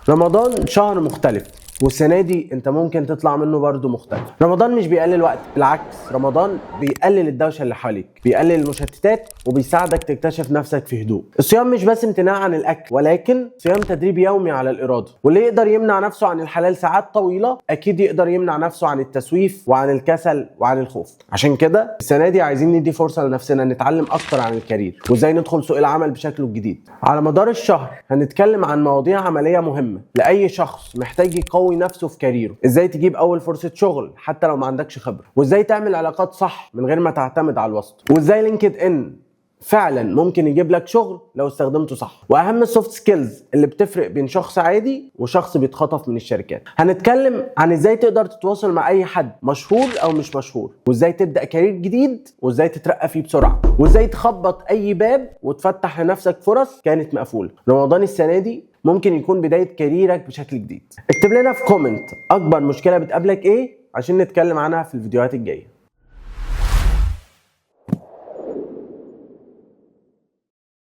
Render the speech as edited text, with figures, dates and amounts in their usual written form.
رمضان شهر مختلف، والسنة دي انت ممكن تطلع منه برضه مختلف. رمضان مش بيقلل وقت، بالعكس رمضان بيقلل الدوشة اللي حواليك، بيقلل المشتتات وبيساعدك تكتشف نفسك في هدوء. الصيام مش بس امتناع عن الاكل، ولكن صيام تدريب يومي على الاراده. واللي يقدر يمنع نفسه عن الحلال ساعات طويله اكيد يقدر يمنع نفسه عن التسويف وعن الكسل وعن الخوف. عشان كده السنه دي عايزين ندي فرصه لنفسنا نتعلم اكتر عن الكارير وازاي ندخل سوق العمل بشكله الجديد. على مدار الشهر هنتكلم عن مواضيع عمليه مهمه لاي شخص محتاج يقوي نفسه في كاريره. ازاي تجيب اول فرصه شغل حتى لو ما عندكش خبره، وازاي تعمل علاقات صح من غير ما تعتمد على الواسطه، وازاي لينكد ان فعلا ممكن يجيب لك شغل لو استخدمته صح، واهم السوفت سكيلز اللي بتفرق بين شخص عادي وشخص بيتخطف من الشركات. هنتكلم عن ازاي تقدر تتواصل مع اي حد مشهور او مش مشهور، وازاي تبدا كارير جديد، وازاي تترقى فيه بسرعه، وازاي تخبط اي باب وتفتح لنفسك فرص كانت مقفوله. رمضان السنه دي ممكن يكون بدايه كاريرك بشكل جديد. اكتب لنا في كومنت اكبر مشكله بتقابلك ايه عشان نتكلم عنها في الفيديوهات الجايه.